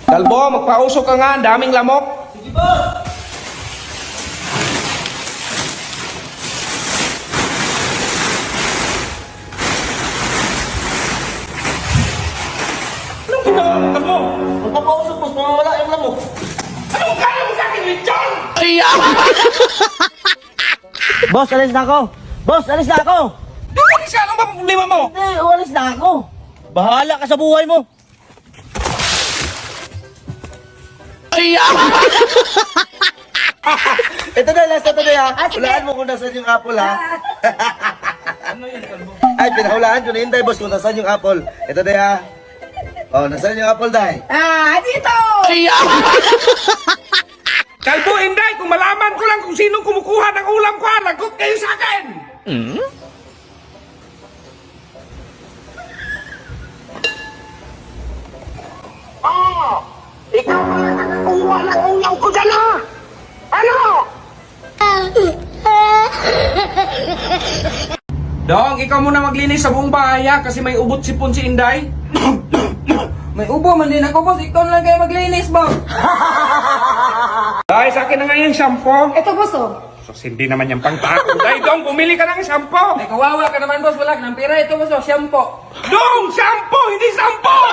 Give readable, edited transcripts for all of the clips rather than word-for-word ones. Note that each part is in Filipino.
Kalbo, magpausok ka nga. Ang daming lamok. Sige, boss! Anong ginawa mo, Kalbo? Magpapausap, boss. Mawawala yung lamok. Anong kaya mo sa akin, Richard? Boss, alis na ako! Boss, alis na ako! Di ba siya? Anong ba problema mo? Hindi, alis na ako! Bahala ka sa buhay mo! Ito na, last na to na ha. Hulaan mo kung nasan yung apple ha. Ano yan, Kalbo? Ay, pinahulaan ko na yun, boss, kung nasan yung apple. Ito na ha. Oh, nasan yung apple, Day? Dito! Kalbo, Inday, kung malaman ko lang kung sinong kumukuha ng ulam ko, lagot kayo sa akin! Ikaw pala nakakuha ng ulam ko dyan, ha? Ano? Dong, ikaw muna maglinis sa buong bahay, ha? Kasi may ubot sipon si Inday. May ubo man din ako, boss. Ikaw na lang kayo maglinis, boss. Dahil sa akin na nga yung shampoo. Ito, boss, oh. Sos, hindi naman yung pangtako. Dahil, Dong, bumili ka ng shampoo. Ay, kawawa ka naman, boss. Wala ka ng pera. Ito, boss, oh. Shampoo. Dong, shampoo, hindi shampoo!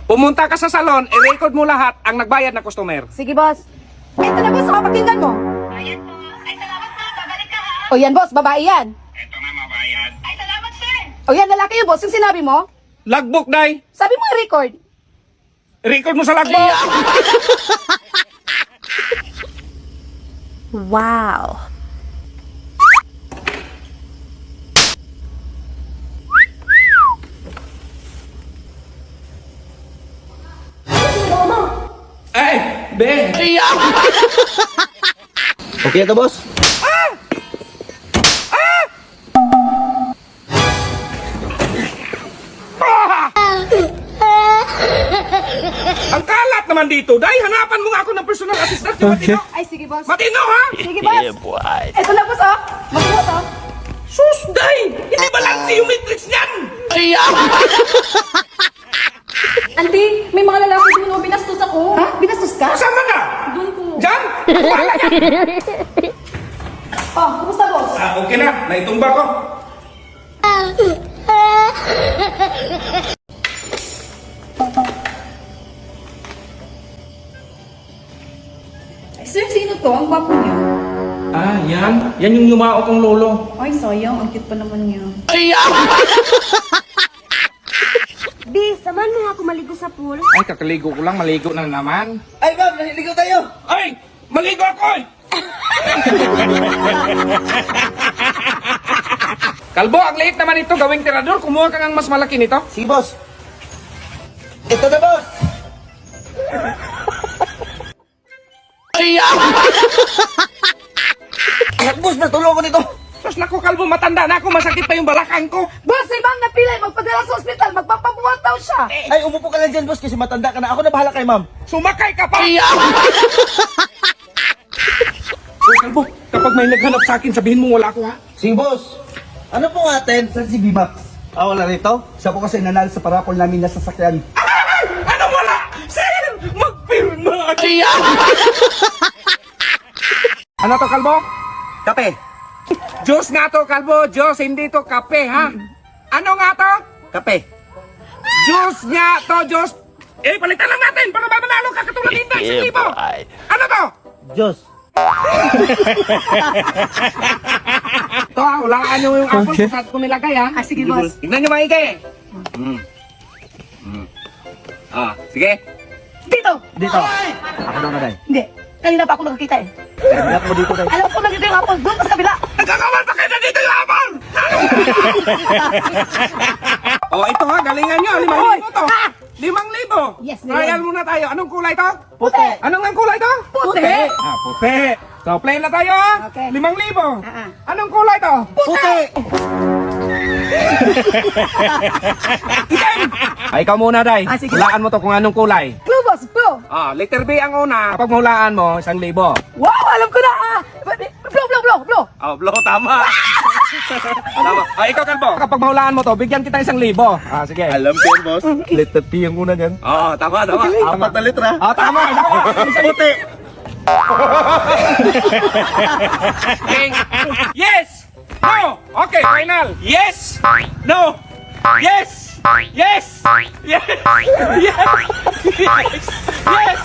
Pumunta ka sa salon, i-record mo lahat ang nagbayad na customer. Sige, boss. Ito na, boss. Pakinggan mo. Ayan po. Ay, salamat po. Babalik ka ha. O yan, boss. Babae yan. Eto na mabayad. Ay, salamat sir. O yan, lalaki yung boss. Yung sinabi mo. Logbook, Day. Sabi mo i-record. Record mo sa logbook. Wow. Ay, be. Okay ito, boss? Ang kalat naman dito. Day, hanapan mo nga ako ng personal assistant. Okay. Matino. Ay, sige, boss. Matino, ha? Sige, boss. Ito na, boss, oh. Magbuhat, oh. Sus, Day. Hindi balansi yung matrix niyan. Auntie, may mga lalaki doon, oh. Binastos ako. Ha? Binastos ka? Kasama na. Doon ko. Diyan. Bahala yan. Oh, kumusta, boss? Okay na. Naitumba ko. Ay, sir, sino to? Ang gwapo niya. Ah, yan. Yan yung yumao kong lolo. Ay, sayang. Ang cute pa naman niya. B, samahan mo nga ako maligo sa pool. Ay, kakaligo ko lang. Maligo na naman. Ay, ma'am, naliligaw tayo! Ay! Maligo ako eh! Kalbo, ang liit naman ito. Gawing tirador. Kumuha ka ng mas malaki nito. Sige, boss. Ito na, boss! Boss, natulog ko nito! Sus, naku, Kalbo. Matanda na ako. Masakit pa yung balakang ko. Boss, si ma'am napilay. Magpadala sa ospital. Magpapabuhat daw siya. Ay, umupo ka lang dyan, boss, kasi matanda ka na. Ako na bahala kay ma'am. Sumakay ka pa! Uy, Kalbo. Kapag may naghanap sa akin, sabihin mo wala ako, ha? Sige, boss. Ano po atin? Saan si B-Max? Ah, wala rito? Siya po kasi nanalo sa parapol namin na sasakyan. Ay! Ano wala? Sir! Magpirma! Ano to, Kalbo? Kape. Diyos nga to, Kalbo. Diyos, hindi to kape, ha? Ano nga to? Kape. Diyos nga to, Diyos. Eh, palitan lang natin para mamanalo ka katulad nito. Isang libo. Ano to? Diyos. Ito ha, hulaan nyo yung apple kung saan ko nilagay ha. Ah, sige, boss. Tignan nyo maigi. Ah, sige. Dito. Dito. Ako na day. Hindi. Kanina pa ako nakakita eh. Kaya mo dito day. Alam ko na dito yung apple. Doon sa kabila. Nagkakawal pa kayo na dito yung apple. Oh, ito ha, galingan nyo. 5,000 to. 5,000. Yes, Trial muna tayo. Anong kulay to? Puti. Anong ang kulay to? Puti. Ah, puti. So, play na tayo ha. Okay. 5,000. Ah. Anong kulay to? Puti! Itim. Ay, ikaw muna, Day. Ah, sige. Hulaan mo to kung anong kulay. Clue, boss. Clue. Ah, letter B ang una. Kapag mahulaan mo, 1,000. Wow, alam ko na. Blue, blue, blue, blue. Oh, blow, tama. Tama. Ikaw, Kalbo. Kapag mahulaan mo to, bigyan kita 1,000. Sige. Alam ko yan, boss. Letter P ang una niyan. Oo, tama. Apat na letra. Tama. Puti. Yes! No! Okay, final! Yes! No! Yes! Yes! Yes! Yes! Yes! Yes! Yes!